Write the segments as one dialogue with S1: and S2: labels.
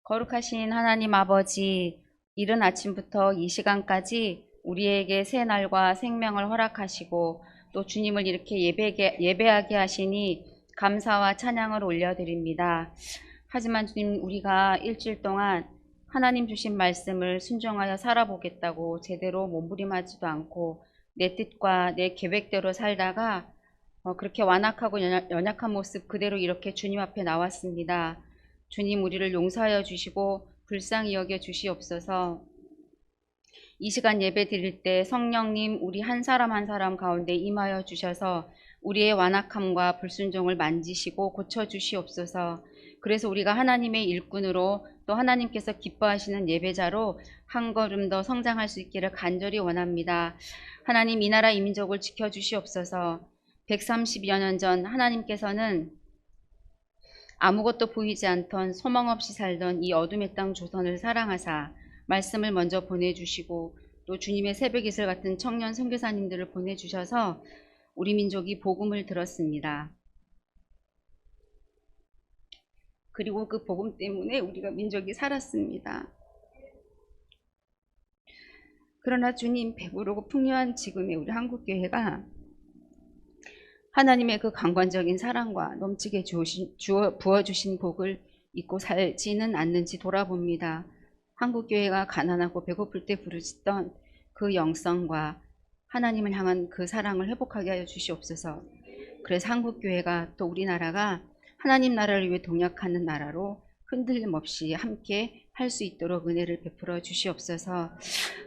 S1: 거룩하신 하나님 아버지, 이른 아침부터 이 시간까지 우리에게 새 날과 생명을 허락하시고 또 주님을 이렇게 예배하게 하시니 감사와 찬양을 올려드립니다. 하지만 주님, 우리가 일주일 동안 하나님 주신 말씀을 순종하여 살아보겠다고 제대로 몸부림하지도 않고 내 뜻과 내 계획대로 살다가 그렇게 완악하고 연약한 모습 그대로 이렇게 주님 앞에 나왔습니다. 주님, 우리를 용서하여 주시고 불쌍히 여겨 주시옵소서. 이 시간 예배 드릴 때 성령님 우리 한 사람 한 사람 가운데 임하여 주셔서 우리의 완악함과 불순종을 만지시고 고쳐 주시옵소서. 그래서 우리가 하나님의 일꾼으로 또 하나님께서 기뻐하시는 예배자로 한 걸음 더 성장할 수 있기를 간절히 원합니다. 하나님, 이 나라 이 민족을 지켜주시옵소서. 130여 년 전 하나님께서는 아무것도 보이지 않던 소망 없이 살던 이 어둠의 땅 조선을 사랑하사 말씀을 먼저 보내주시고 또 주님의 새벽 이슬 같은 청년 선교사님들을 보내주셔서 우리 민족이 복음을 들었습니다. 그리고 그 복음 때문에 우리가 민족이 살았습니다. 그러나 주님, 배부르고 풍요한 지금의 우리 한국교회가 하나님의 그 강권적인 사랑과 넘치게 부어주신 복을 잊고 살지는 않는지 돌아봅니다. 한국교회가 가난하고 배고플 때 부르짖던 그 영성과 하나님을 향한 그 사랑을 회복하게 하여 주시옵소서. 그래서 한국교회가 또 우리나라가 하나님 나라를 위해 동역하는 나라로 흔들림 없이 함께 할 수 있도록 은혜를 베풀어 주시옵소서.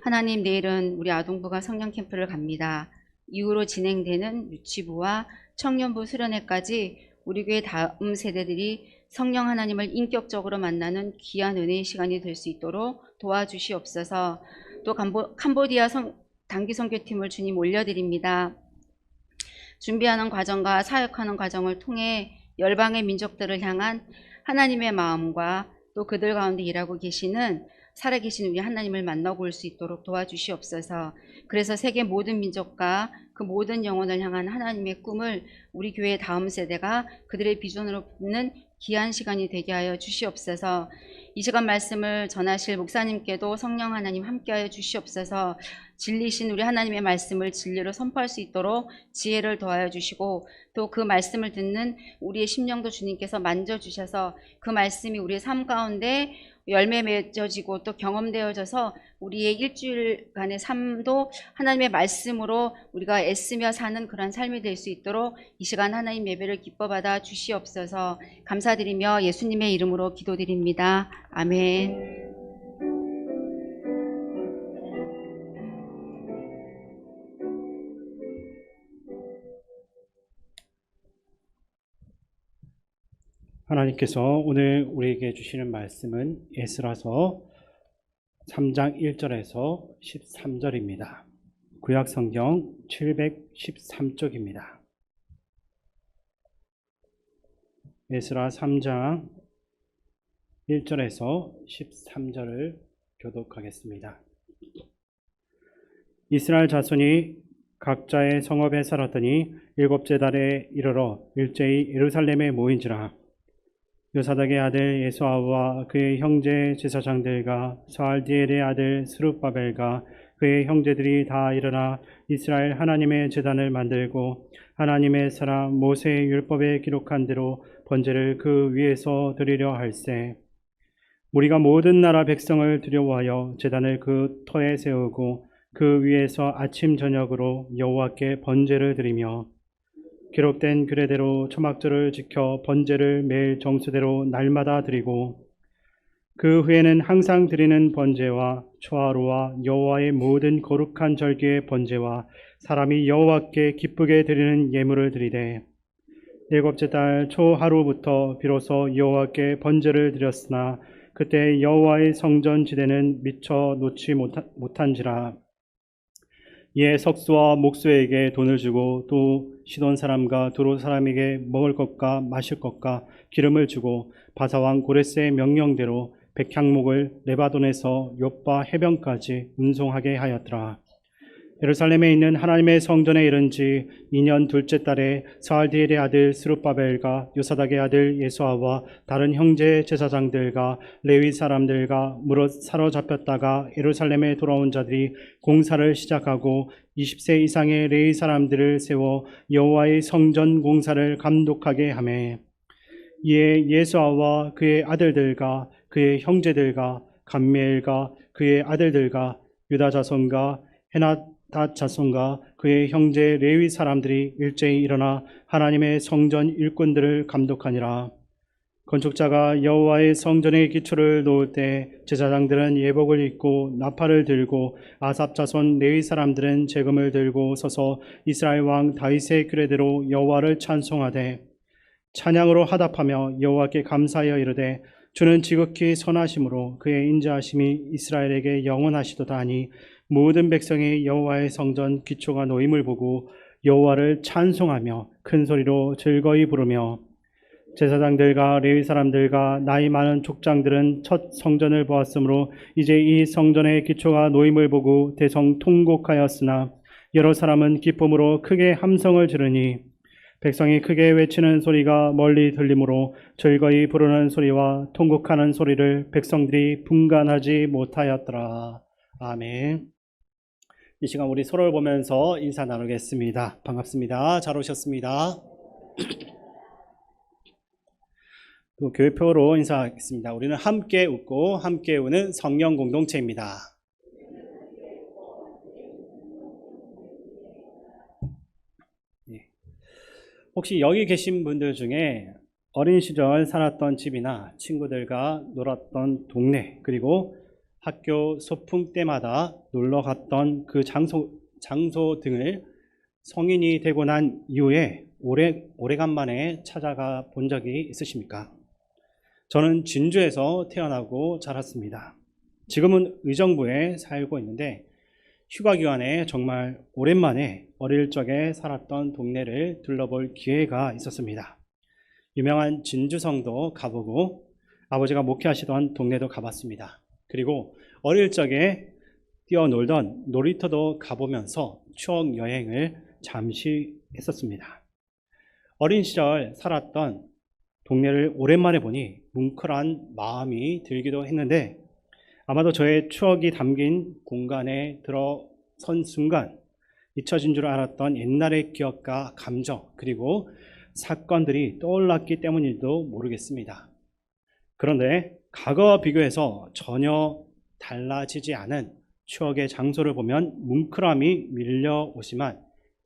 S1: 하나님, 내일은 우리 아동부가 성령 캠프를 갑니다. 이후로 진행되는 유치부와 청년부 수련회까지 우리 교회 다음 세대들이 성령 하나님을 인격적으로 만나는 귀한 은혜의 시간이 될 수 있도록 도와주시옵소서. 또 캄보디아 단기 선교팀을 주님 올려드립니다. 준비하는 과정과 사역하는 과정을 통해 열방의 민족들을 향한 하나님의 마음과 또 그들 가운데 일하고 계시는 살아계신 우리 하나님을 만나고 올 수 있도록 도와주시옵소서. 그래서 세계 모든 민족과 그 모든 영혼을 향한 하나님의 꿈을 우리 교회의 다음 세대가 그들의 비전으로 품는 귀한 시간이 되게 하여 주시옵소서. 이 시간 말씀을 전하실 목사님께도 성령 하나님 함께하여 주시옵소서. 진리신 우리 하나님의 말씀을 진리로 선포할 수 있도록 지혜를 더하여 주시고 또 그 말씀을 듣는 우리의 심령도 주님께서 만져주셔서 그 말씀이 우리의 삶 가운데 열매 맺어지고 또 경험되어져서 우리의 일주일간의 삶도 하나님의 말씀으로 우리가 애쓰며 사는 그런 삶이 될 수 있도록 이 시간 하나님 예배를 기뻐 받아 주시옵소서. 감사드리며 예수님의 이름으로 기도드립니다. 아멘.
S2: 하나님께서 오늘 우리에게 주시는 말씀은 에스라서 3장 1절에서 13절입니다. 구약 성경 713쪽입니다. 에스라 3장 1절에서 13절을 교독하겠습니다. 이스라엘 자손이 각자의 성읍에 살았더니 일곱째 달에 이르러 일제히 예루살렘에 모인지라. 요사닥의 아들 예수아와 그의 형제 제사장들과 스알디엘의 아들 스룹바벨과 그의 형제들이 다 일어나 이스라엘 하나님의 제단을 만들고 하나님의 사람 모세의 율법에 기록한 대로 번제를 그 위에서 드리려 할세. 우리가 모든 나라 백성을 두려워하여 제단을 그 터에 세우고 그 위에서 아침 저녁으로 여호와께 번제를 드리며 기록된 규례대로 초막절을 지켜 번제를 매일 정수대로 날마다 드리고 그 후에는 항상 드리는 번제와 초하루와 여호와의 모든 거룩한 절기의 번제와 사람이 여호와께 기쁘게 드리는 예물을 드리되 일곱째 달 초하루부터 비로소 여호와께 번제를 드렸으나 그때 여호와의 성전 지대는 미처 놓지 못한지라. 이에 석수와 목수에게 돈을 주고 또 시돈 사람과 두로 사람에게 먹을 것과 마실 것과 기름을 주고 바사왕 고레스의 명령대로 백향목을 레바논에서 욥바 해변까지 운송하게 하였더라. 예루살렘에 있는 하나님의 성전에 이른 지 2년 둘째 달에 스알디엘의 아들 스룹바벨과 요사닥의 아들 예수아와 다른 형제 제사장들과 레위 사람들과 무릇 사로잡혔다가 예루살렘에 돌아온 자들이 공사를 시작하고 20세 이상의 레위 사람들을 세워 여호와의 성전 공사를 감독하게 하매 이에 예수아와 그의 아들들과 그의 형제들과 감미엘과 그의 아들들과 유다 자손과 헤나다 자손과 그의 형제 레위 사람들이 일제히 일어나 하나님의 성전 일꾼들을 감독하니라. 건축자가 여호와의 성전의 기초를 놓을 때 제사장들은 예복을 입고 나팔을 들고 아삽 자손 레위 사람들은 재금을 들고 서서 이스라엘 왕 다윗의 규례대로 여호와를 찬송하되 찬양으로 화답하며 여호와께 감사하여 이르되 주는 지극히 선하심으로 그의 인자하심이 이스라엘에게 영원하시도다 하니 모든 백성이 여호와의 성전 기초가 놓임을 보고 여호와를 찬송하며 큰 소리로 즐거이 부르며 제사장들과 레위 사람들과 나이 많은 족장들은 첫 성전을 보았으므로 이제 이 성전의 기초가 놓임을 보고 대성 통곡하였으나 여러 사람은 기쁨으로 크게 함성을 지르니 백성이 크게 외치는 소리가 멀리 들리므로 즐거이 부르는 소리와 통곡하는 소리를 백성들이 분간하지 못하였더라. 아멘. 이 시간 우리 서로를 보면서 인사 나누겠습니다. 반갑습니다. 잘 오셨습니다. 또 교회표로 인사하겠습니다. 우리는 함께 웃고 함께 우는 성령 공동체입니다. 혹시 여기 계신 분들 중에 어린 시절 살았던 집이나 친구들과 놀았던 동네, 그리고 학교 소풍 때마다 놀러 갔던 그 장소 등을 성인이 되고 난 이후에 오래간만에 찾아가 본 적이 있으십니까? 저는 진주에서 태어나고 자랐습니다. 지금은 의정부에 살고 있는데 휴가 기간에 정말 오랜만에 어릴 적에 살았던 동네를 둘러볼 기회가 있었습니다. 유명한 진주성도 가보고 아버지가 목회하시던 동네도 가봤습니다. 그리고 어릴 적에 뛰어놀던 놀이터도 가보면서 추억 여행을 잠시 했었습니다. 어린 시절 살았던 동네를 오랜만에 보니 뭉클한 마음이 들기도 했는데 아마도 저의 추억이 담긴 공간에 들어선 순간 잊혀진 줄 알았던 옛날의 기억과 감정 그리고 사건들이 떠올랐기 때문일지도 모르겠습니다. 그런데 과거와 비교해서 전혀 달라지지 않은 추억의 장소를 보면 뭉클함이 밀려오지만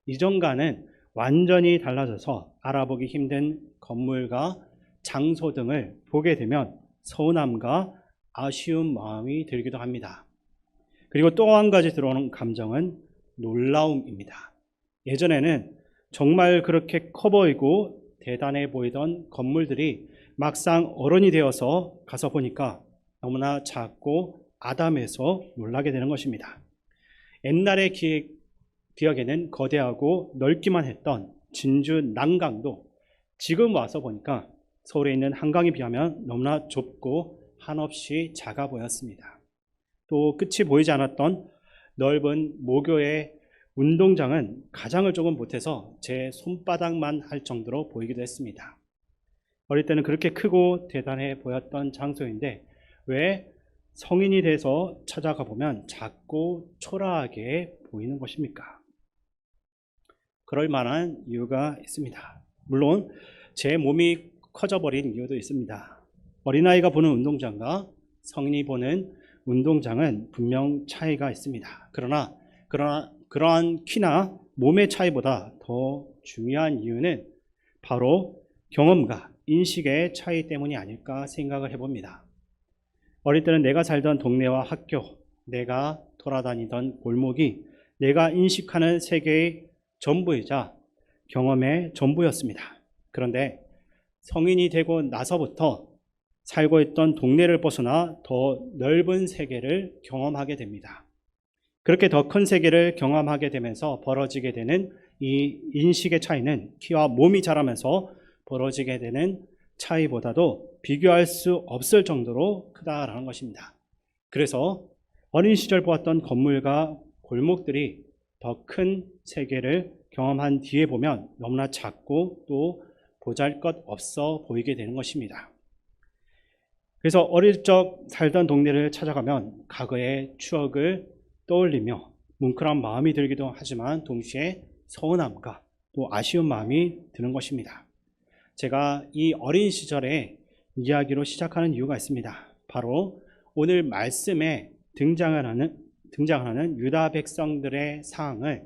S2: 이전과는 완전히 달라져서 알아보기 힘든 건물과 장소 등을 보게 되면 서운함과 아쉬운 마음이 들기도 합니다. 그리고 또 한 가지 들어오는 감정은 놀라움입니다. 예전에는 정말 그렇게 커 보이고 대단해 보이던 건물들이 막상 어른이 되어서 가서 보니까 너무나 작고 아담해서 놀라게 되는 것입니다. 옛날의 기억에는 거대하고 넓기만 했던 진주 난강도 지금 와서 보니까 서울에 있는 한강에 비하면 너무나 좁고 한없이 작아 보였습니다. 또 끝이 보이지 않았던 넓은 모교의 운동장은 가장을 조금 못해서 제 손바닥만 할 정도로 보이기도 했습니다. 어릴 때는 그렇게 크고 대단해 보였던 장소인데 왜 성인이 돼서 찾아가 보면 작고 초라하게 보이는 것입니까? 그럴 만한 이유가 있습니다. 물론 제 몸이 커져버린 이유도 있습니다. 어린아이가 보는 운동장과 성인이 보는 운동장은 분명 차이가 있습니다. 그러나 그러한 키나 몸의 차이보다 더 중요한 이유는 바로 경험과 인식의 차이 때문이 아닐까 생각을 해봅니다. 어릴 때는 내가 살던 동네와 학교, 내가 돌아다니던 골목이 내가 인식하는 세계의 전부이자 경험의 전부였습니다. 그런데 성인이 되고 나서부터 살고 있던 동네를 벗어나 더 넓은 세계를 경험하게 됩니다. 그렇게 더 큰 세계를 경험하게 되면서 벌어지게 되는 이 인식의 차이는 키와 몸이 자라면서 벌어지게 되는 차이보다도 비교할 수 없을 정도로 크다라는 것입니다. 그래서 어린 시절 보았던 건물과 골목들이 더 큰 세계를 경험한 뒤에 보면 너무나 작고 또 보잘것없어 보이게 되는 것입니다. 그래서 어릴 적 살던 동네를 찾아가면 과거의 추억을 떠올리며 뭉클한 마음이 들기도 하지만 동시에 서운함과 또 아쉬운 마음이 드는 것입니다. 제가 이 어린 시절의 이야기로 시작하는 이유가 있습니다. 바로 오늘 말씀에 등장하는 유다 백성들의 상황을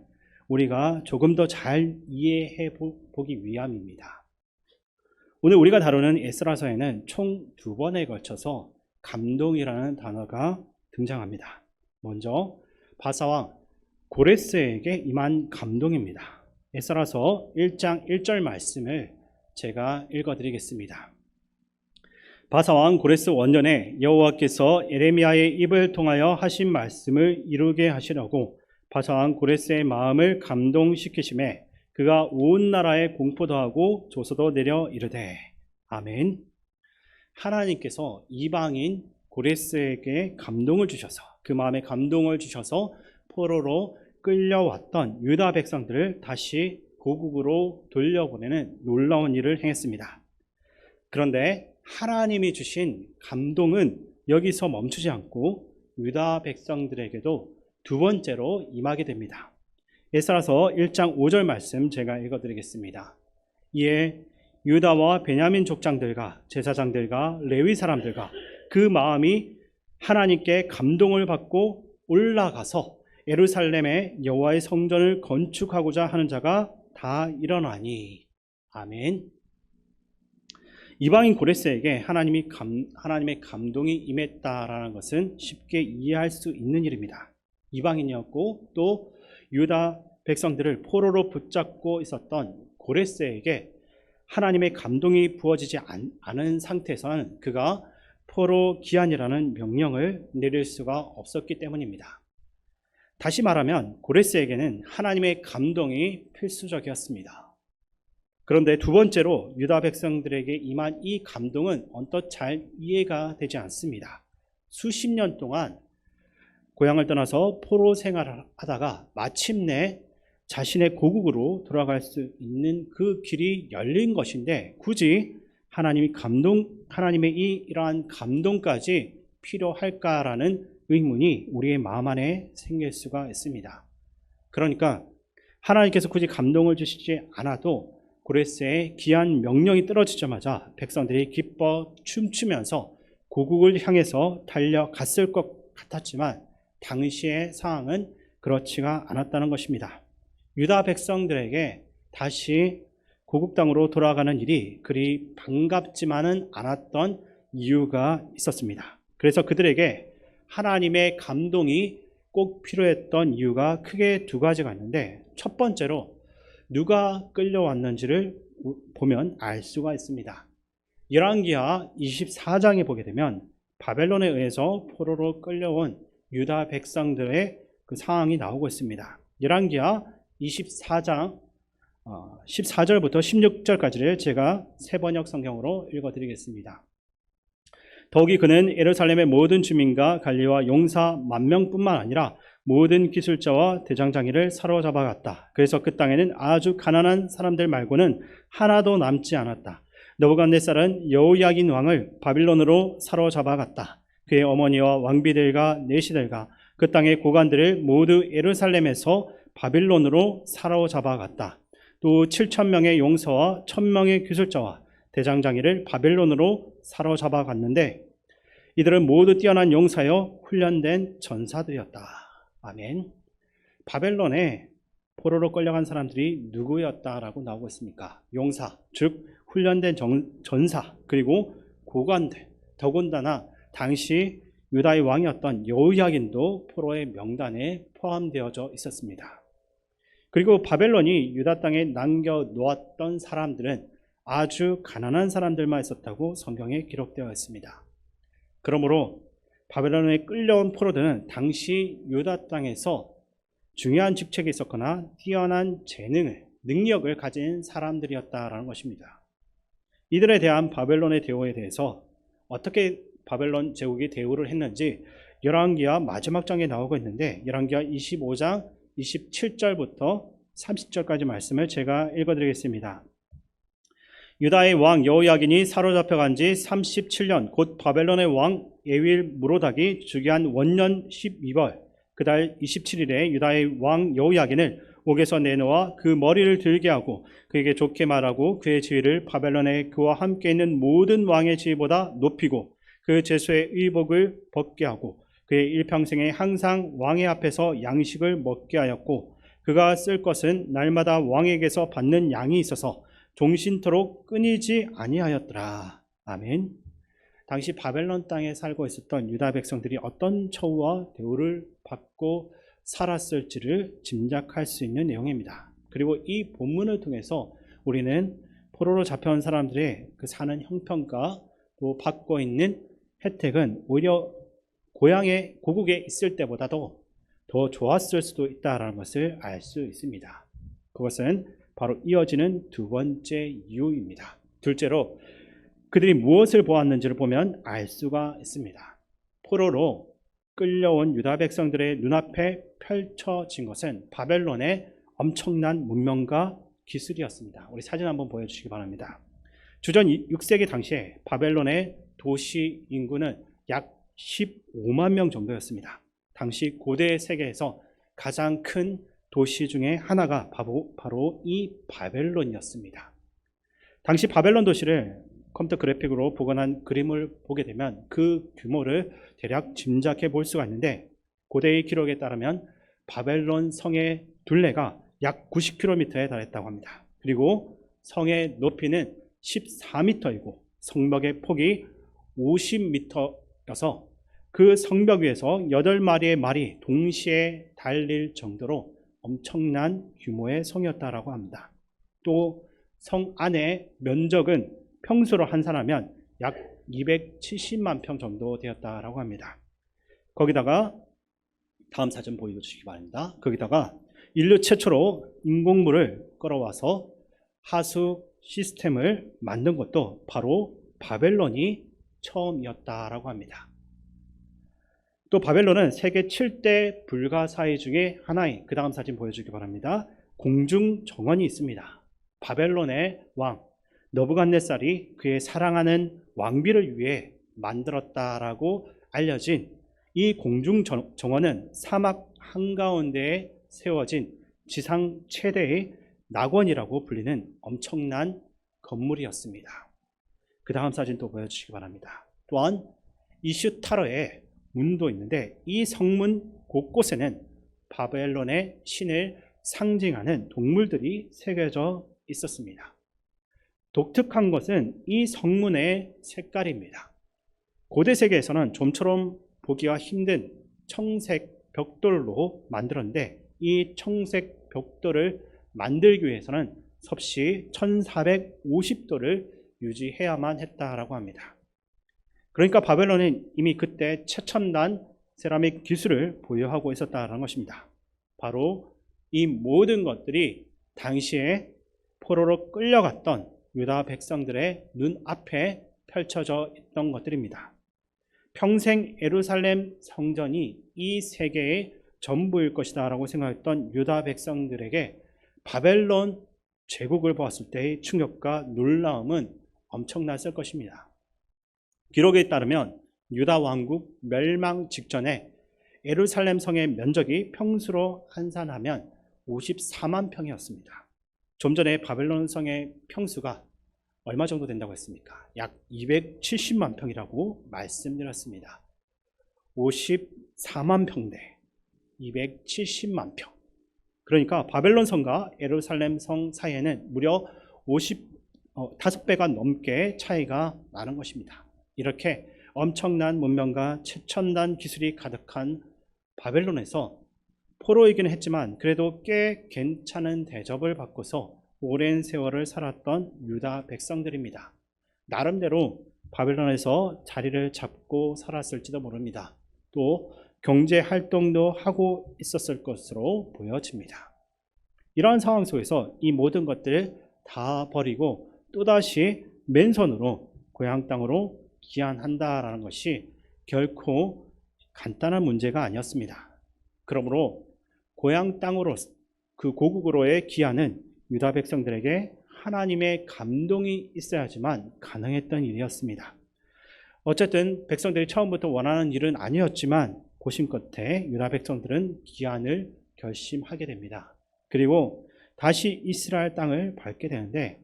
S2: 우리가 조금 더 잘 이해해 보기 위함입니다. 오늘 우리가 다루는 에스라서에는 총 2번에 걸쳐서 감동이라는 단어가 등장합니다. 먼저 바사왕 고레스에게 임한 감동입니다. 에스라서 1장 1절 말씀을 제가 읽어드리겠습니다. 바사왕 고레스 원년에 여호와께서 에레미야의 입을 통하여 하신 말씀을 이루게 하시려고 바사왕 고레스의 마음을 감동시키심에 그가 온 나라에 공포도 하고 조서도 내려 이르되 아멘. 하나님께서 이방인 고레스에게 감동을 주셔서 그 마음에 감동을 주셔서 포로로 끌려왔던 유다 백성들을 다시 고국으로 돌려보내는 놀라운 일을 행했습니다. 그런데 하나님이 주신 감동은 여기서 멈추지 않고 유다 백성들에게도 2번째로 임하게 됩니다. 에스라서 1장 5절 말씀 제가 읽어드리겠습니다. 이에 유다와 베냐민 족장들과 제사장들과 레위 사람들과 그 마음이 하나님께 감동을 받고 올라가서 예루살렘에 여호와의 성전을 건축하고자 하는 자가 다 일어나니 아멘. 이방인 고레스에게 하나님의 감동이 임했다라는 것은 쉽게 이해할 수 있는 일입니다. 이방인이었고 또 유다 백성들을 포로로 붙잡고 있었던 고레스에게 하나님의 감동이 부어지지 않은 상태에서는 그가 포로 귀환이라는 명령을 내릴 수가 없었기 때문입니다. 다시 말하면 고레스에게는 하나님의 감동이 필수적이었습니다. 그런데 2번째로 유다 백성들에게 임한 이 감동은 언뜻 잘 이해가 되지 않습니다. 수십 년 동안 고향을 떠나서 포로 생활을 하다가 마침내 자신의 고국으로 돌아갈 수 있는 그 길이 열린 것인데 굳이 하나님의 이러한 감동까지 필요할까라는 의문이 우리의 마음 안에 생길 수가 있습니다. 그러니까 하나님께서 굳이 감동을 주시지 않아도 고레스의 귀한 명령이 떨어지자마자 백성들이 기뻐 춤추면서 고국을 향해서 달려갔을 것 같았지만 당시의 상황은 그렇지가 않았다는 것입니다. 유다 백성들에게 다시 고국 땅으로 돌아가는 일이 그리 반갑지만은 않았던 이유가 있었습니다. 그래서 그들에게 하나님의 감동이 꼭 필요했던 이유가 크게 2가지가 있는데 첫 번째로 누가 끌려왔는지를 보면 알 수가 있습니다. 열왕기하 24장에 보게 되면 바벨론에 의해서 포로로 끌려온 유다 백성들의 그 상황이 나오고 있습니다. 열왕기하 24장 14절부터 16절까지를 제가 세번역 성경으로 읽어드리겠습니다. 더욱이 그는 예루살렘의 모든 주민과 관리와 용사 10,000명뿐만 아니라 모든 기술자와 대장장이를 사로잡아갔다. 그래서 그 땅에는 아주 가난한 사람들 말고는 하나도 남지 않았다. 느부갓네살은 여호야긴 왕을 바빌론으로 사로잡아갔다. 그의 어머니와 왕비들과 내시들과 그 땅의 고관들을 모두 예루살렘에서 바빌론으로 사로잡아갔다. 또 7,000명의 용사와 1,000명의 기술자와 대장장이를 바빌론으로 사로잡아갔는데 이들은 모두 뛰어난 용사여 훈련된 전사들이었다. 아멘. 바벨론에 포로로 끌려간 사람들이 누구였다라고 나오고 있습니까? 용사, 즉 훈련된 전사, 그리고 고관들, 더군다나 당시 유다의 왕이었던 여호야긴도 포로의 명단에 포함되어져 있었습니다. 그리고 바벨론이 유다 땅에 남겨놓았던 사람들은 아주 가난한 사람들만 있었다고 성경에 기록되어 있습니다. 그러므로 바벨론에 끌려온 포로들은 당시 유다 땅에서 중요한 직책이 있었거나 뛰어난 능력을 가진 사람들이었다라는 것입니다. 이들에 대한 바벨론의 대우에 대해서 어떻게 바벨론 제국이 대우를 했는지 열왕기하 마지막 장에 나오고 있는데 열왕기하 25장 27절부터 30절까지 말씀을 제가 읽어드리겠습니다. 유다의 왕 여호야긴이 사로잡혀간 지 37년 곧 바벨론의 왕 에윌 무로닥이 즉위한 원년 12월 그달 27일에 유다의 왕 여호야긴을 옥에서 내놓아 그 머리를 들게 하고 그에게 좋게 말하고 그의 지위를 바벨론에 그와 함께 있는 모든 왕의 지위보다 높이고 그 제수의 의복을 벗게 하고 그의 일평생에 항상 왕의 앞에서 양식을 먹게 하였고 그가 쓸 것은 날마다 왕에게서 받는 양이 있어서 종신토록 끊이지 아니하였더라. 아멘. 당시 바벨론 땅에 살고 있었던 유다 백성들이 어떤 처우와 대우를 받고 살았을지를 짐작할 수 있는 내용입니다. 그리고 이 본문을 통해서 우리는 포로로 잡혀온 사람들의 그 사는 형편과 또 받고 있는 혜택은 오히려 고국에 있을 때보다도 더 좋았을 수도 있다는 것을 알 수 있습니다. 그것은 바로 이어지는 두 번째 이유입니다. 둘째로 그들이 무엇을 보았는지를 보면 알 수가 있습니다. 포로로 끌려온 유다 백성들의 눈앞에 펼쳐진 것은 바벨론의 엄청난 문명과 기술이었습니다. 우리 사진 한번 보여주시기 바랍니다. 주전 6세기 당시에 바벨론의 도시 인구는 약 15만 명 정도였습니다. 당시 고대 세계에서 가장 큰 도시 중에 하나가 바로 이 바벨론이었습니다. 당시 바벨론 도시를 컴퓨터 그래픽으로 복원한 그림을 보게 되면 그 규모를 대략 짐작해 볼 수가 있는데 고대의 기록에 따르면 바벨론 성의 둘레가 약 90km에 달했다고 합니다. 그리고 성의 높이는 14m이고 성벽의 폭이 50m여서 그 성벽 위에서 8마리의 말이 동시에 달릴 정도로 엄청난 규모의 성이었다라고 합니다. 또 성 안의 면적은 평수로 환산하면 약 270만 평 정도 되었다라고 합니다. 거기다가 다음 사진 보여주시기 바랍니다. 거기다가 인류 최초로 인공물을 끌어와서 하수 시스템을 만든 것도 바로 바벨론이 처음이었다라고 합니다. 또 바벨론은 세계 7대 불가사의 중에 하나인 그 다음 사진 보여주기 바랍니다. 공중정원이 있습니다. 바벨론의 왕 너부갓네살이 그의 사랑하는 왕비를 위해 만들었다라고 알려진 이 공중정원은 사막 한가운데에 세워진 지상 최대의 낙원이라고 불리는 엄청난 건물이었습니다. 그 다음 사진 또 보여주시기 바랍니다. 또한 이슈타르의 문도 있는데 이 성문 곳곳에는 바벨론의 신을 상징하는 동물들이 새겨져 있었습니다. 독특한 것은 이 성문의 색깔입니다. 고대 세계에서는 좀처럼 보기가 힘든 청색 벽돌로 만들었는데 이 청색 벽돌을 만들기 위해서는 섭씨 1450도를 유지해야만 했다라고 합니다. 그러니까 바벨론은 이미 그때 최첨단 세라믹 기술을 보유하고 있었다는 것입니다. 바로 이 모든 것들이 당시에 포로로 끌려갔던 유다 백성들의 눈앞에 펼쳐져 있던 것들입니다. 평생 예루살렘 성전이 이 세계의 전부일 것이다 라고 생각했던 유다 백성들에게 바벨론 제국을 보았을 때의 충격과 놀라움은 엄청났을 것입니다. 기록에 따르면 유다 왕국 멸망 직전에 예루살렘 성의 면적이 평수로 환산하면 54만 평이었습니다. 좀 전에 바벨론 성의 평수가 얼마 정도 된다고 했습니까? 약 270만 평이라고 말씀드렸습니다. 54만 평대 270만 평. 그러니까 바벨론 성과 예루살렘 성 사이에는 무려 5배가 넘게 차이가 나는 것입니다. 이렇게 엄청난 문명과 최첨단 기술이 가득한 바벨론에서 포로이기는 했지만 그래도 꽤 괜찮은 대접을 받고서 오랜 세월을 살았던 유다 백성들입니다. 나름대로 바벨론에서 자리를 잡고 살았을지도 모릅니다. 또 경제 활동도 하고 있었을 것으로 보여집니다. 이러한 상황 속에서 이 모든 것들을 다 버리고 또다시 맨손으로 고향 땅으로 귀환한다라는 것이 결코 간단한 문제가 아니었습니다. 그러므로 고향 땅으로 그 고국으로의 귀환은 유다 백성들에게 하나님의 감동이 있어야지만 가능했던 일이었습니다. 어쨌든 백성들이 처음부터 원하는 일은 아니었지만 고심 끝에 유다 백성들은 귀환을 결심하게 됩니다. 그리고 다시 이스라엘 땅을 밟게 되는데,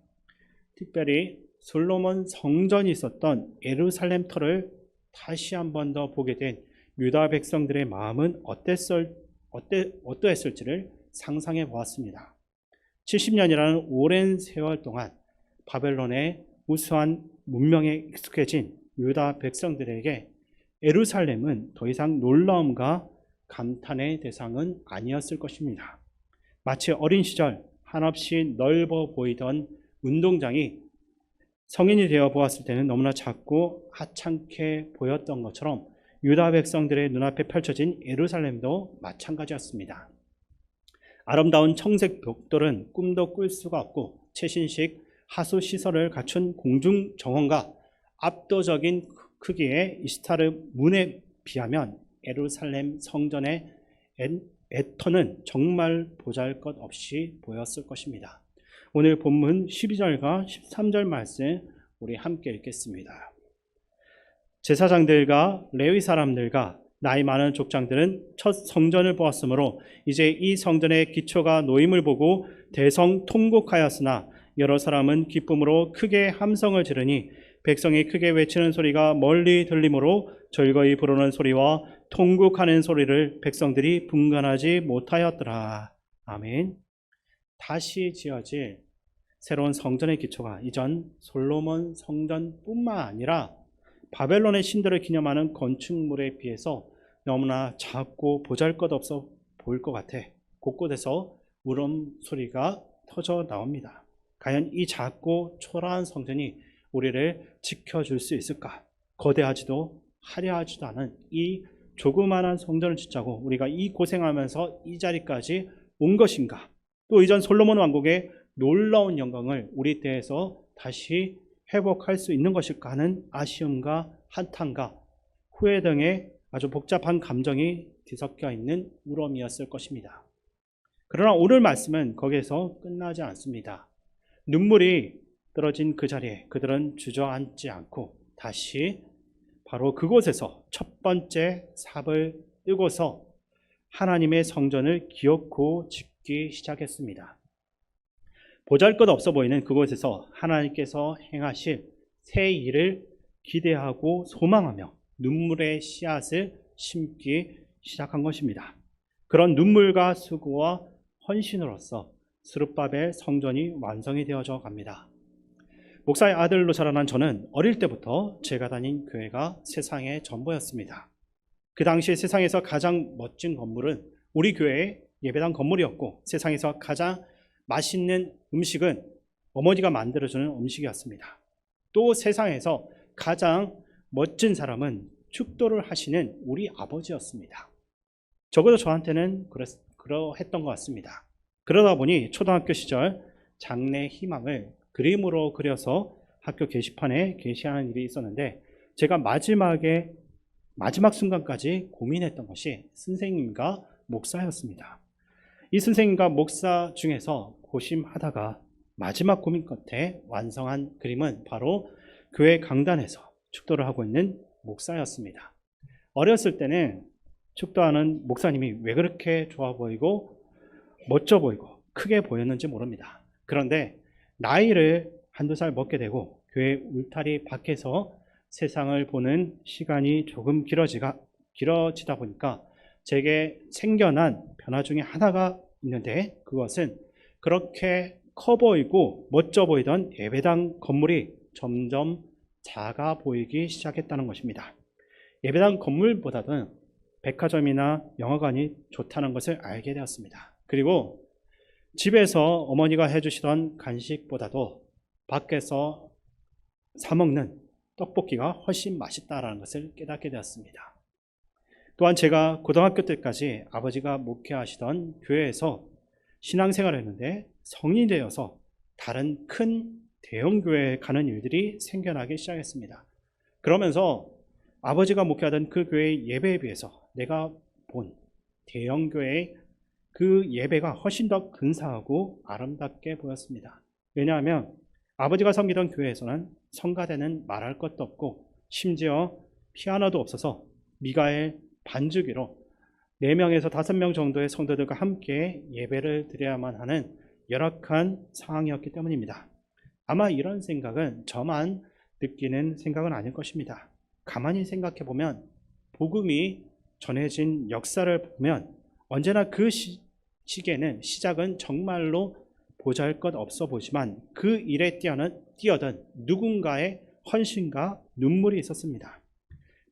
S2: 특별히 솔로몬 성전이 있었던 예루살렘 터를 다시 한 번 더 보게 된 유다 백성들의 마음은 어떠했을지를 상상해 보았습니다. 70년이라는 오랜 세월 동안 바벨론의 우수한 문명에 익숙해진 유다 백성들에게 예루살렘은 더 이상 놀라움과 감탄의 대상은 아니었을 것입니다. 마치 어린 시절 한없이 넓어 보이던 운동장이 성인이 되어 보았을 때는 너무나 작고 하찮게 보였던 것처럼 유다 백성들의 눈앞에 펼쳐진 예루살렘도 마찬가지였습니다. 아름다운 청색 벽돌은 꿈도 꿀 수가 없고 최신식 하수 시설을 갖춘 공중 정원과 압도적인 크기의 이스타르 문에 비하면 예루살렘 성전의 애터는 정말 보잘것없이 보였을 것입니다. 오늘 본문 12절과 13절 말씀 우리 함께 읽겠습니다. 제사장들과 레위 사람들과 나이 많은 족장들은 첫 성전을 보았으므로 이제 이 성전의 기초가 놓임을 보고 대성통곡하였으나 여러 사람은 기쁨으로 크게 함성을 지르니 백성이 크게 외치는 소리가 멀리 들리므로 절거이 부르는 소리와 통곡하는 소리를 백성들이 분간하지 못하였더라. 아멘. 다시 지어질 새로운 성전의 기초가 이전 솔로몬 성전뿐만 아니라 바벨론의 신들을 기념하는 건축물에 비해서 너무나 작고 보잘것없어 보일 것 같아 곳곳에서 울음소리가 터져 나옵니다. 과연 이 작고 초라한 성전이 우리를 지켜줄 수 있을까? 거대하지도 화려하지도 않은 이 조그마한 성전을 짓자고 우리가 이 고생하면서 이 자리까지 온 것인가? 또 이전 솔로몬 왕국의 놀라운 영광을 우리 때에서 다시 회복할 수 있는 것일까 하는 아쉬움과 한탄과 후회 등의 아주 복잡한 감정이 뒤섞여 있는 울음이었을 것입니다. 그러나 오늘 말씀은 거기에서 끝나지 않습니다. 눈물이 떨어진 그 자리에 그들은 주저앉지 않고 다시 바로 그곳에서 첫 번째 삽을 뜨고서 하나님의 성전을 기어코 짓기 시작했습니다. 보잘것없어 보이는 그곳에서 하나님께서 행하실 새 일을 기대하고 소망하며 눈물의 씨앗을 심기 시작한 것입니다. 그런 눈물과 수고와 헌신으로써 스룹바벨 성전이 완성이 되어져 갑니다. 목사의 아들로 자라난 저는 어릴 때부터 제가 다닌 교회가 세상의 전부였습니다. 그 당시 세상에서 가장 멋진 건물은 우리 교회의 예배당 건물이었고 세상에서 가장 맛있는 음식은 어머니가 만들어주는 음식이었습니다. 또 세상에서 가장 멋진 사람은 축도를 하시는 우리 아버지였습니다. 적어도 저한테는 그러했던 것 같습니다. 그러다 보니 초등학교 시절 장래 희망을 그림으로 그려서 학교 게시판에 게시하는 일이 있었는데 제가 마지막 순간까지 고민했던 것이 선생님과 목사였습니다. 이 선생님과 목사 중에서 고심하다가 마지막 고민 끝에 완성한 그림은 바로 교회 강단에서 축도를 하고 있는 목사였습니다. 어렸을 때는 축도하는 목사님이 왜 그렇게 좋아 보이고 멋져 보이고 크게 보였는지 모릅니다. 그런데 나이를 한두 살 먹게 되고 교회 울타리 밖에서 세상을 보는 시간이 조금 길어지다 보니까 제게 생겨난 변화 중에 하나가 있는데 그것은 그렇게 커 보이고 멋져 보이던 예배당 건물이 점점 작아 보이기 시작했다는 것입니다. 예배당 건물보다는 백화점이나 영화관이 좋다는 것을 알게 되었습니다. 그리고 집에서 어머니가 해주시던 간식보다도 밖에서 사 먹는 떡볶이가 훨씬 맛있다라는 것을 깨닫게 되었습니다. 또한 제가 고등학교 때까지 아버지가 목회하시던 교회에서 신앙생활을 했는데 성인이 되어서 다른 큰 대형 교회에 가는 일들이 생겨나기 시작했습니다. 그러면서 아버지가 목회하던 그 교회의 예배에 비해서 내가 본 대형 교회의 그 예배가 훨씬 더 근사하고 아름답게 보였습니다. 왜냐하면 아버지가 섬기던 교회에서는 성가대는 말할 것도 없고 심지어 피아노도 없어서 미가엘 반주기로 4명에서 5명 정도의 성도들과 함께 예배를 드려야만 하는 열악한 상황이었기 때문입니다. 아마 이런 생각은 저만 느끼는 생각은 아닐 것입니다. 가만히 생각해 보면 복음이 전해진 역사를 보면 언제나 그 시기에는 시작은 정말로 보잘것 없어 보지만 그 일에 뛰어든 누군가의 헌신과 눈물이 있었습니다.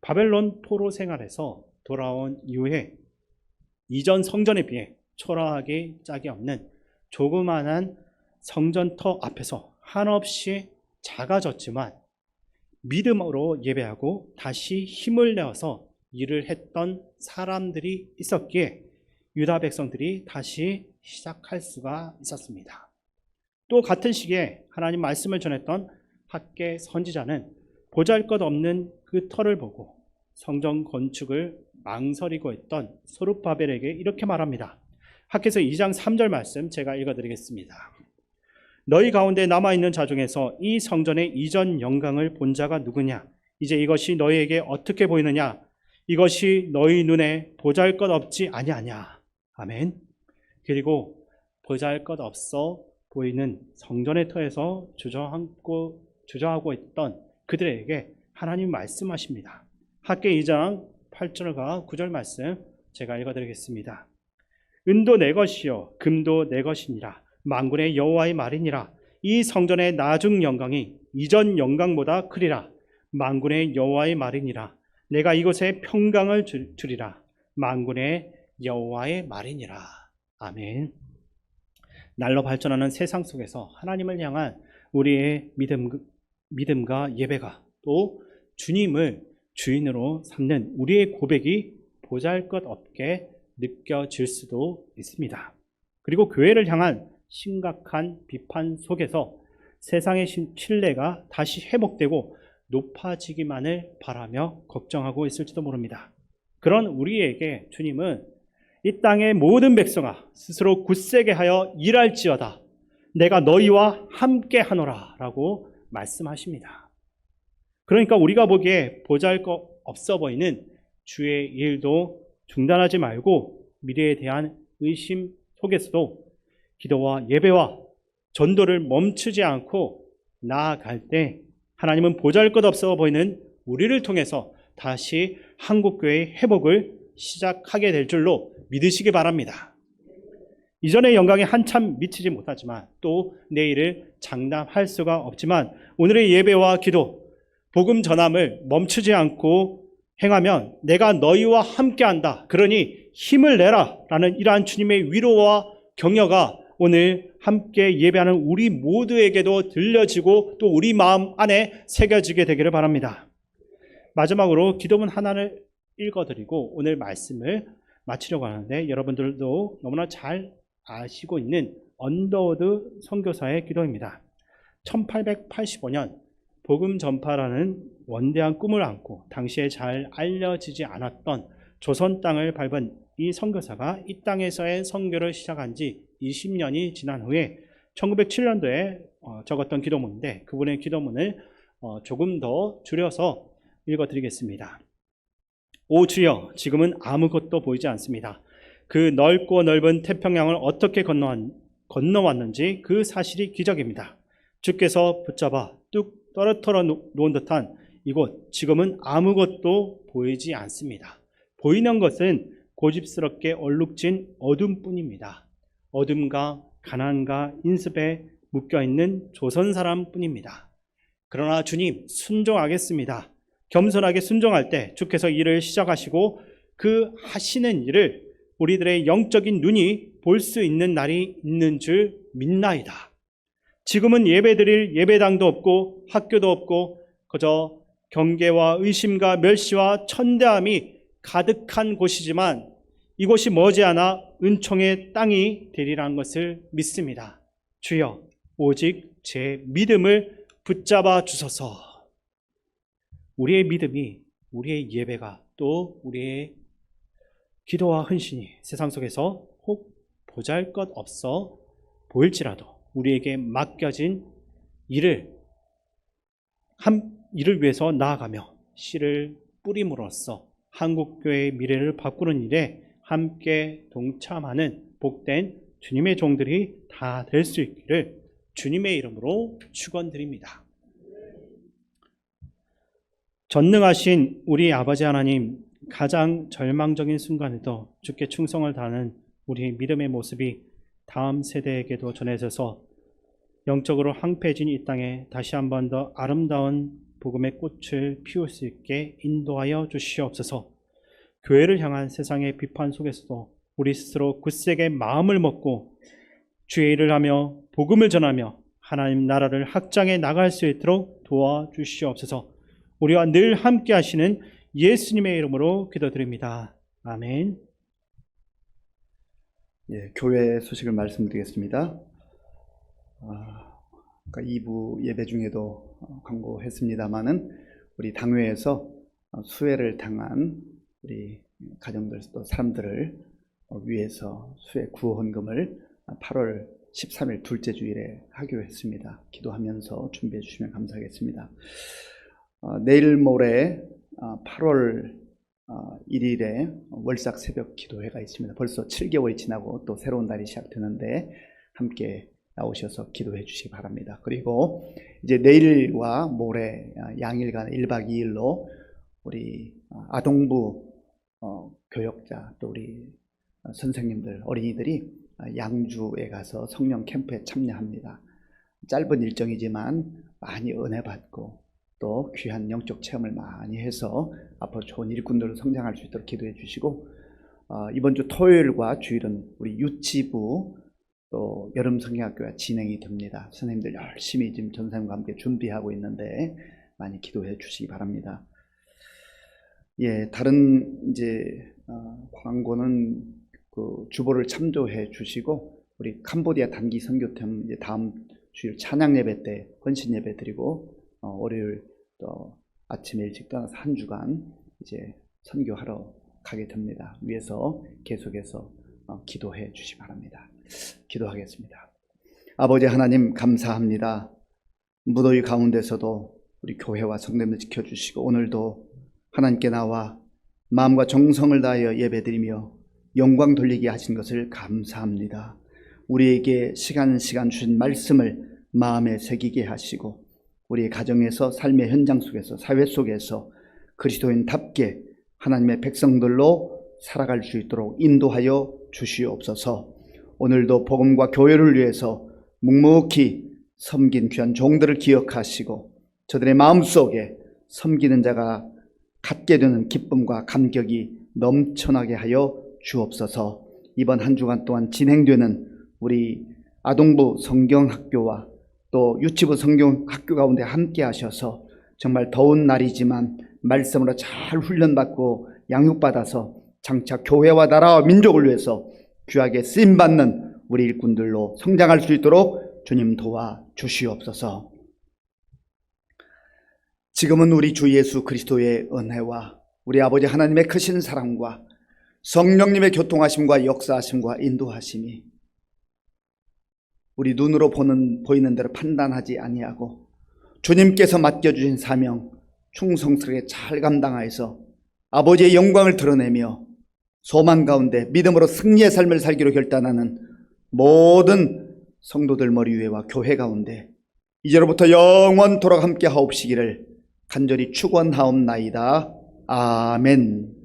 S2: 바벨론 포로 생활에서 돌아온 이후에 이전 성전에 비해 초라하게 짝이 없는 조그만한 성전터 앞에서 한없이 작아졌지만 믿음으로 예배하고 다시 힘을 내어서 일을 했던 사람들이 있었기에 유다 백성들이 다시 시작할 수가 있었습니다. 또 같은 시기에 하나님 말씀을 전했던 학개 선지자는 보잘것없는 그 터를 보고 성전 건축을 망설이고 있던 소르바벨에게 이렇게 말합니다. 학개서 2장 3절 말씀 제가 읽어드리겠습니다. 너희 가운데 남아있는 자 중에서 이 성전의 이전 영광을 본 자가 누구냐? 이제 이것이 너희에게 어떻게 보이느냐? 이것이 너희 눈에 보잘것없지 아니하냐? 아멘. 그리고 보잘것없어 보이는 성전의 터에서 주저하고 있던 그들에게 하나님 말씀하십니다. 학개 2장 8절과 9절 말씀 제가 읽어드리겠습니다. 은도 내 것이요 금도 내 것이니라. 만군의 여호와의 말이니라. 이 성전의 나중 영광이 이전 영광보다 크리라. 만군의 여호와의 말이니라. 내가 이곳에 평강을 주리라. 만군의 여호와의 말이니라. 아멘. 날로 발전하는 세상 속에서 하나님을 향한 우리의 믿음과 예배가 또 주님을 주인으로 삼는 우리의 고백이 보잘것없게 느껴질 수도 있습니다. 그리고 교회를 향한 심각한 비판 속에서 세상의 신뢰가 다시 회복되고 높아지기만을 바라며 걱정하고 있을지도 모릅니다. 그런 우리에게 주님은 이 땅의 모든 백성아 스스로 굳세게 하여 일할지어다 내가 너희와 함께 하노라 라고 말씀하십니다. 그러니까 우리가 보기에 보잘것없어 보이는 주의 일도 중단하지 말고 미래에 대한 의심 속에서도 기도와 예배와 전도를 멈추지 않고 나아갈 때 하나님은 보잘것없어 보이는 우리를 통해서 다시 한국교회의 회복을 시작하게 될 줄로 믿으시기 바랍니다. 이전의 영광에 한참 미치지 못하지만 또 내일을 장담할 수가 없지만 오늘의 예배와 기도, 복음 전함을 멈추지 않고 행하면 내가 너희와 함께한다. 그러니 힘을 내라 라는 이러한 주님의 위로와 격려가 오늘 함께 예배하는 우리 모두에게도 들려지고 또 우리 마음 안에 새겨지게 되기를 바랍니다. 마지막으로 기도문 하나를 읽어드리고 오늘 말씀을 마치려고 하는데 여러분들도 너무나 잘 아시고 있는 언더우드 선교사의 기도입니다. 1885년 복음 전파라는 원대한 꿈을 안고 당시에 잘 알려지지 않았던 조선 땅을 밟은 이 선교사가 이 땅에서의 선교를 시작한 지 20년이 지난 후에 1907년도에 적었던 기도문인데 그분의 기도문을 조금 더 줄여서 읽어드리겠습니다. 오 주여, 지금은 아무것도 보이지 않습니다. 그 넓고 넓은 태평양을 어떻게 건너왔는지 그 사실이 기적입니다. 주께서 붙잡아 뚝 떨어뜨려 놓은 듯한 이곳, 지금은 아무것도 보이지 않습니다. 보이는 것은 고집스럽게 얼룩진 어둠뿐입니다. 어둠과 가난과 인습에 묶여있는 조선 사람뿐입니다. 그러나 주님, 순종하겠습니다. 겸손하게 순종할 때 주께서 일을 시작하시고 그 하시는 일을 우리들의 영적인 눈이 볼 수 있는 날이 있는 줄 믿나이다. 지금은 예배드릴 예배당도 없고 학교도 없고 그저 경계와 의심과 멸시와 천대함이 가득한 곳이지만 이곳이 머지않아 은총의 땅이 되리라는 것을 믿습니다. 주여, 오직 제 믿음을 붙잡아 주소서. 우리의 믿음이, 우리의 예배가 또 우리의 기도와 헌신이 세상 속에서 혹 보잘것없어 보일지라도 우리에게 맡겨진 일을 위해서 나아가며 씨를 뿌림으로써 한국교회의 미래를 바꾸는 일에 함께 동참하는 복된 주님의 종들이 다 될 수 있기를 주님의 이름으로 축원드립니다. 전능하신 우리 아버지 하나님, 가장 절망적인 순간에도 주께 충성을 다하는 우리의 믿음의 모습이 다음 세대에게도 전해져서 영적으로 황폐해진 이 땅에 다시 한 번 더 아름다운 복음의 꽃을 피울 수 있게 인도하여 주시옵소서. 교회를 향한 세상의 비판 속에서도 우리 스스로 굳세게 마음을 먹고 주의 일을 하며 복음을 전하며 하나님 나라를 확장해 나갈 수 있도록 도와주시옵소서. 우리와 늘 함께 하시는 예수님의 이름으로 기도드립니다. 아멘.
S3: 예, 교회 소식을 말씀드리겠습니다. 2부 예배 중에도 광고했습니다마는 우리 당회에서 수해를 당한 우리 가정들 또 사람들을 위해서 수해 구원금을 8월 13일 둘째 주일에 하기로 했습니다. 기도하면서 준비해 주시면 감사하겠습니다. 내일 모레 8월 1일에 월삭 새벽 기도회가 있습니다. 벌써 7개월이 지나고 또 새로운 달이 시작되는데 함께 나오셔서 기도해 주시기 바랍니다. 그리고 이제 내일과 모레 양일간 1박 2일로 우리 아동부 교역자 또 우리 선생님들 어린이들이 양주에 가서 성령 캠프에 참여합니다. 짧은 일정이지만 많이 은혜 받고 또 귀한 영적 체험을 많이 해서 앞으로 좋은 일꾼들로 성장할 수 있도록 기도해 주시고, 이번 주 토요일과 주일은 우리 유치부 또 여름 성경학교가 진행이 됩니다. 선생님들 열심히 지금 전사님과 함께 준비하고 있는데 많이 기도해 주시기 바랍니다. 예, 다른 이제 광고는 그 주보를 참조해 주시고, 우리 캄보디아 단기 선교팀 이제 다음 주일 찬양 예배 때 헌신 예배 드리고, 월요일 또 아침 일찍 떠나서 한 주간 이제 선교하러 가게 됩니다. 위에서 계속해서 기도해 주시기 바랍니다. 기도하겠습니다. 아버지 하나님 감사합니다. 무더위 가운데서도 우리 교회와 성도님들 지켜주시고 오늘도 하나님께 나와 마음과 정성을 다하여 예배드리며 영광 돌리게 하신 것을 감사합니다. 우리에게 시간 주신 말씀을 마음에 새기게 하시고 우리의 가정에서 삶의 현장 속에서 사회 속에서 그리스도인답게 하나님의 백성들로 살아갈 수 있도록 인도하여 주시옵소서. 오늘도 복음과 교회를 위해서 묵묵히 섬긴 귀한 종들을 기억하시고 저들의 마음속에 섬기는 자가 갖게 되는 기쁨과 감격이 넘쳐나게 하여 주옵소서. 이번 한 주간 동안 진행되는 우리 아동부 성경학교와 또 유치부 성경학교 가운데 함께 하셔서 정말 더운 날이지만 말씀으로 잘 훈련받고 양육받아서 장차 교회와 나라와 민족을 위해서 귀하게 쓰임받는 우리 일꾼들로 성장할 수 있도록 주님 도와 주시옵소서. 지금은 우리 주 예수 그리스도의 은혜와 우리 아버지 하나님의 크신 사랑과 성령님의 교통하심과 역사하심과 인도하심이 우리 눈으로 보이는 대로 판단하지 아니하고 주님께서 맡겨주신 사명 충성스럽게 잘 감당하여서 아버지의 영광을 드러내며 소망 가운데 믿음으로 승리의 삶을 살기로 결단하는 모든 성도들 머리 위에와 교회 가운데 이제로부터 영원토록 함께 하옵시기를 간절히 축원하옵나이다. 아멘.